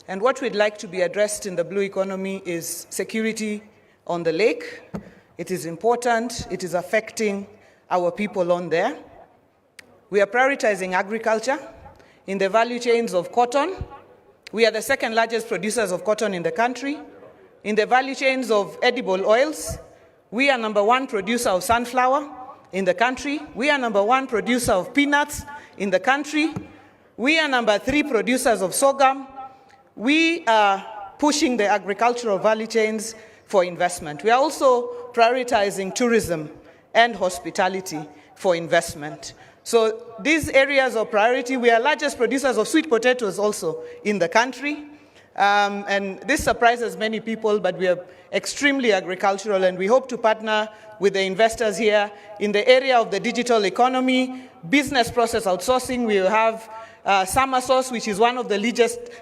And what we'd like to be addressed in the blue economy is security on the lake. It is important. It is affecting our people on there. We are prioritizing agriculture in the value chains of cotton. We are the second largest producers of cotton in the country. In the value chains of edible oils, we are number one producer of sunflower in the country. We are number one producer of peanuts in the country. We are number 3 producers of sorghum. We are pushing the agricultural value chains for investment. We are also prioritizing tourism and hospitality for investment. So these areas of priority, we are largest producers of sweet potatoes also in the country. And this surprises many people, but we are extremely agricultural, and we hope to partner with the investors here in the area of the digital economy, business process outsourcing. We will have Summer Source, which is one of the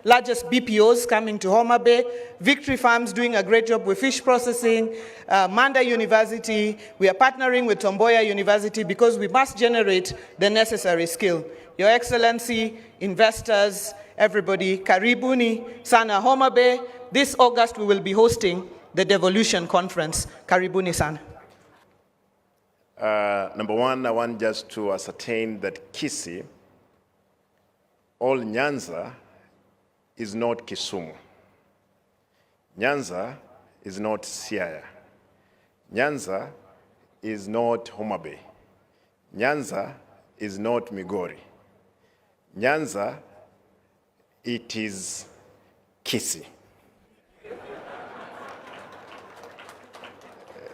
largest BPOs coming to Homa Bay, Victory Farms doing a great job with fish processing, Manda University. We are partnering with Tomboya University because we must generate the necessary skill. Your Excellency, investors, everybody, karibuni sana Homa Bay. This August we will be hosting the Devolution Conference. Karibuni sana. Number one, I want just to ascertain that Kisii, all Nyanza, is not Kisumu. Nyanza is not Siaya. Nyanza is not Homa Bay. Nyanza is not Migori. Nyanza, it is Kisii.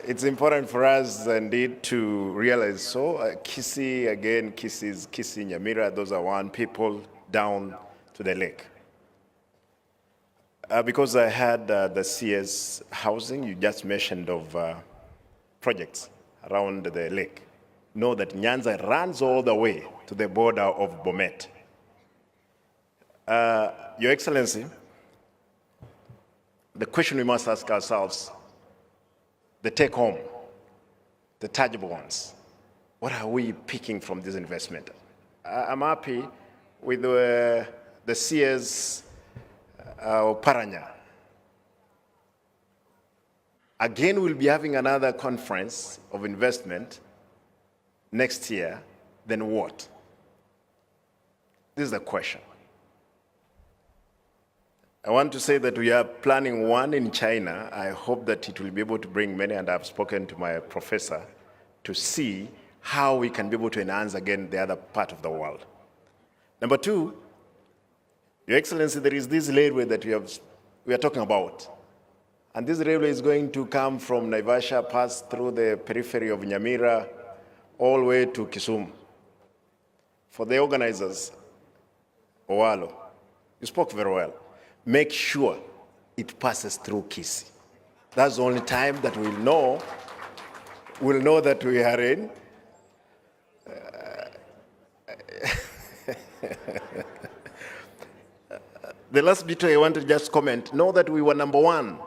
It's important for us indeed to realize so. Kisii, again, Kisii, Nyamira, those are one people down to the lake. Because I had the CS housing, you just mentioned of projects around the lake. Know that Nyanza runs all the way to the border of Bomet. Your Excellency, the question we must ask ourselves, the take-home, the tangible ones, what are we picking from this investment? I'm happy with the CS Paranya. Again, we'll be having another conference of investment next year. Then what? This is the question. I want to say that we are planning one in China. I hope that it will be able to bring many, and I've spoken to my professor to see how we can be able to enhance again the other part of the world. Number two, Your Excellency, there is this railway that we are talking about. And this railway is going to come from Naivasha, pass through the periphery of Nyamira, all the way to Kisumu. For the organizers, Owalo, you spoke very well. Make sure it passes through Kisii. That's the only time that we'll know that we are in. The last bit I want to just comment, know that we were number one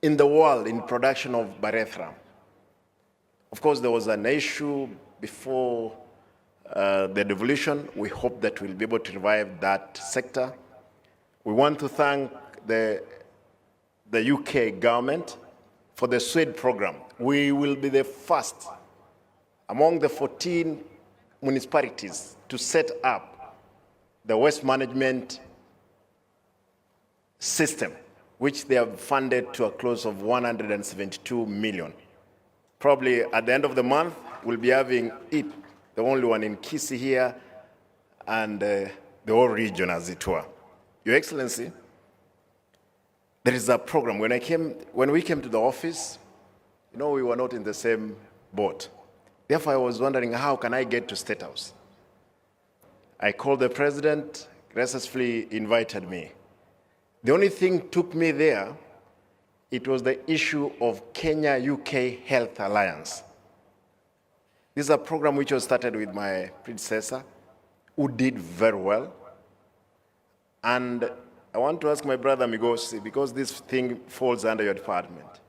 in the world in production of Barethram. Of course, there was an issue before the devolution. We hope that we'll be able to revive that sector. We want to thank the UK government for the SWED program. We will be the first among the 14 municipalities to set up the waste management system, which they have funded to a close of 172 million. Probably at the end of the month, we'll be having it, the only one in Kisii here, and the whole region as it were. Your Excellency, there is a program. When we came to the office, we were not in the same boat. Therefore, I was wondering, how can I get to State House? I called the president, graciously invited me. The only thing took me there, it was the issue of Kenya-UK Health Alliance. This is a program which was started with my predecessor, who did very well. And I want to ask my brother Migosi, because this thing falls under your department.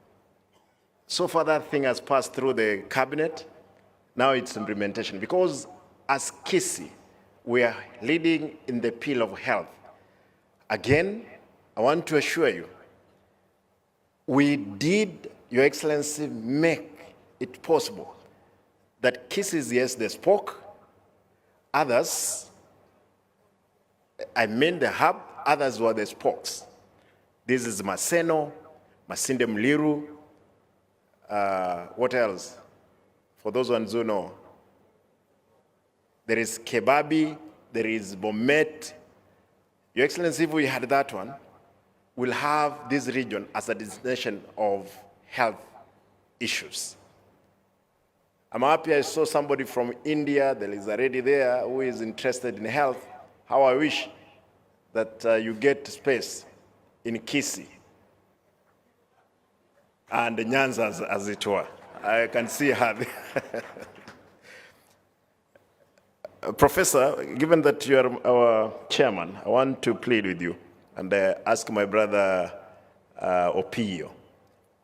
So far, that thing has passed through the cabinet. Now it's implementation. Because as Kisii, we are leading in the field of health. Again, I want to assure you, we did, Your Excellency, make it possible that cases, yes, they spoke, others, I mean the hub, others were the spokes. This is Maseno, Masinde Mliru, what else? For those ones who know, there is Kebabi, there is Bomet. Your Excellency, if we had that one, we'll have this region as a destination of health issues. I'm happy I saw somebody from India that is already there who is interested in health. How I wish that you get space in Kisii and NYANZA, as it were. I can see her there. Professor, given that you are our chairman, I want to plead with you and ask my brother Opio.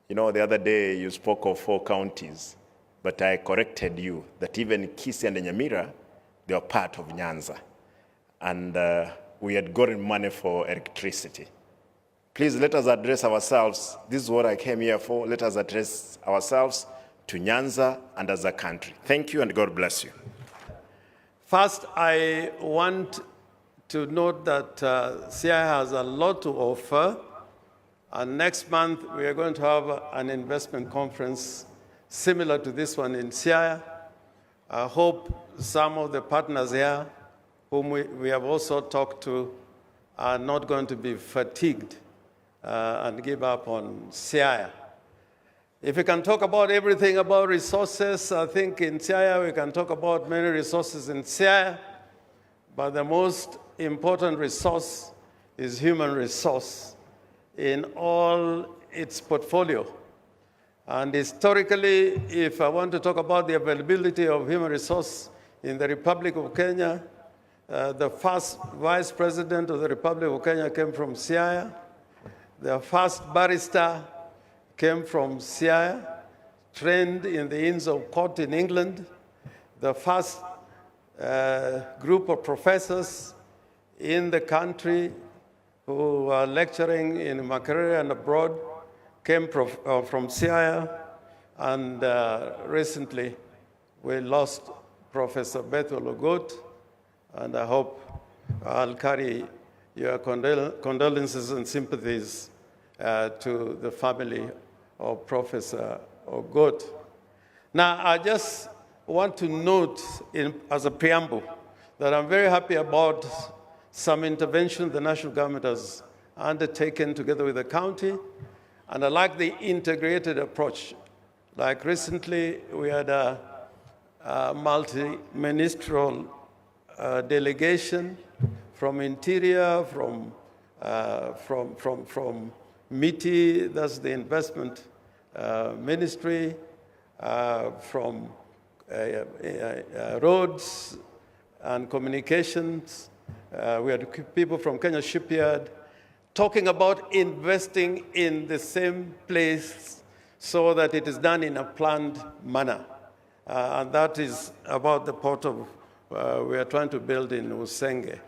You know, the other day you spoke of 4 counties, but I corrected you that even Kisii and Nyamira, they are part of NYANZA. And we had gotten money for electricity. Please let us address ourselves. This is what I came here for. Let us address ourselves to NYANZA and as a country. Thank you and God bless you. First, I want to note that CI has a lot to offer. And next month, we are going to have an investment conference similar to this one in CI. I hope some of the partners here, whom we have also talked to, are not going to be fatigued and give up on CI. If we can talk about everything about resources, I think in CI we can talk about many resources in CI, but the most important resource is human resource in all its portfolio. And historically, if I want to talk about the availability of human resource in the Republic of Kenya, the first vice president of the Republic of Kenya came from Siaya. The first barrister came from Siaya, trained in the Inns of Court in England. The first group of professors in the country who are lecturing in Makerere and abroad came from Siaya. And recently, we lost Professor Bethel Ogot, and I hope I'll carry your condolences and sympathies to the family of Professor Ogot. Now, I just want to note as a preamble that I'm very happy about some intervention the national government has undertaken together with the county, and I like the integrated approach. Like recently, we had a multi-ministerial delegation from Interior, from MITI, that's the investment ministry, from roads and communications. We had people from Kenya Shipyard talking about investing in the same place so that it is done in a planned manner. And that is about the port of we are trying to build in Usenge.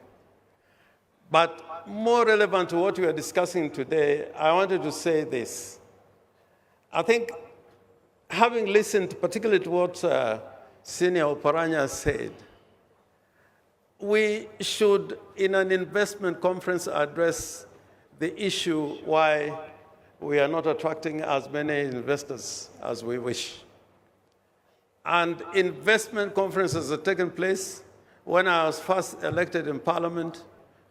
But more relevant to what we are discussing today, I wanted to say this. I think having listened particularly to what Senior Oparanya said, we should, in an investment conference, address the issue why we are not attracting as many investors as we wish. And investment conferences have taken place. When I was first elected in Parliament,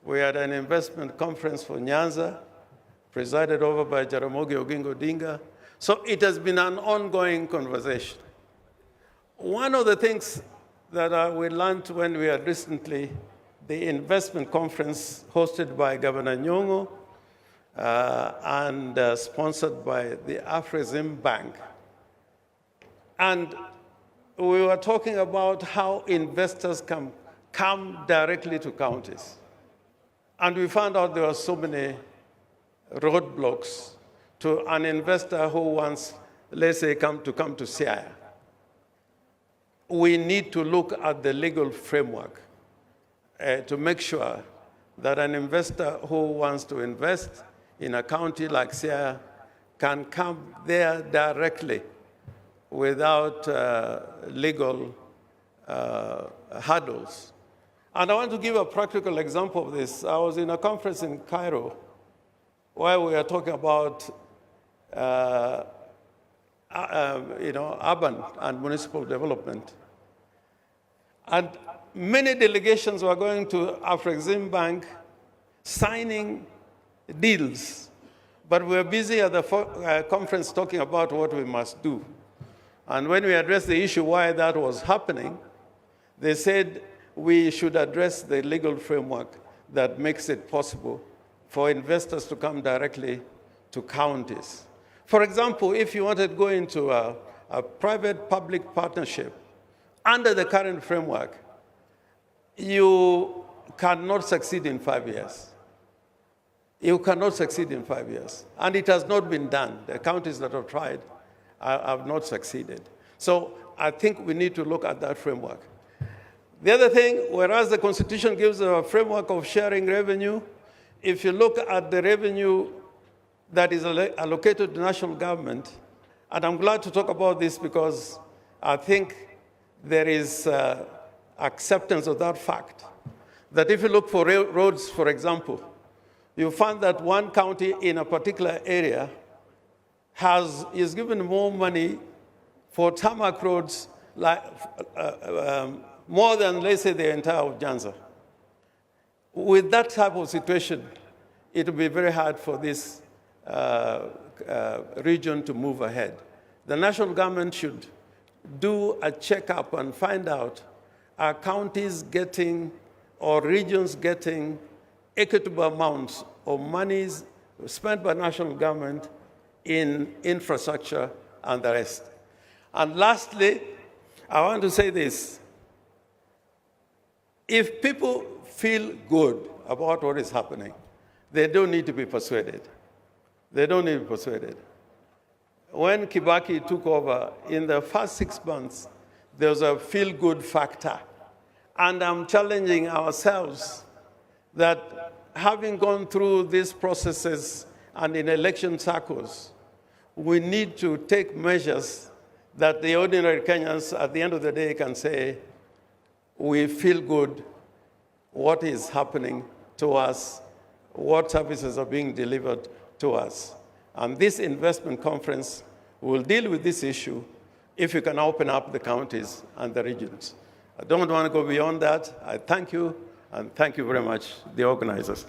we had an investment conference for NYANZA, presided over by Jaramogi Oginga Odinga. So it has been an ongoing conversation. One of the things that we learned when we had recently the investment conference hosted by Governor Nyong'o and sponsored by the Afrexim Bank. And we were talking about how investors can come directly to counties. And we found out there were so many roadblocks to an investor who wants, let's say, come to Siaya. We need to look at the legal framework to make sure that an investor who wants to invest in a county like Siaya can come there directly without legal hurdles. And I want to give a practical example of this. I was in a conference in Cairo where we were talking about urban and municipal development. And many delegations were going to Afrexim Bank signing deals, but we were busy at the conference talking about what we must do. And when we addressed the issue why that was happening, they said we should address the legal framework that makes it possible for investors to come directly to counties. For example, if you wanted to go into a private-public partnership under the current framework, you cannot succeed in 5 years. You cannot succeed in 5 years. And it has not been done. The counties that have tried have not succeeded. So I think we need to look at that framework. The other thing, whereas the Constitution gives a framework of sharing revenue, if you look at the revenue that is allocated to national government, and I'm glad to talk about this because I think there is acceptance of that fact, that if you look for roads, for example, you find that one county in a particular area is given more money for tarmac roads, like, more than, let's say, the entire of NYANZA. With that type of situation, it will be very hard for this region to move ahead. The national government should do a checkup and find out, are counties getting or regions getting equitable amounts of monies spent by national government in infrastructure and the rest. And lastly, I want to say this. If people feel good about what is happening, they don't need to be persuaded. They don't need to be persuaded. When Kibaki took over, in the first 6 months, there was a feel-good factor. And I'm challenging ourselves that having gone through these processes and in election cycles, we need to take measures that the ordinary Kenyans at the end of the day can say, we feel good, what is happening to us, what services are being delivered to us. And this investment conference will deal with this issue if you can open up the counties and the regions. I don't want to go beyond that. I thank you, and thank you very much, the organizers.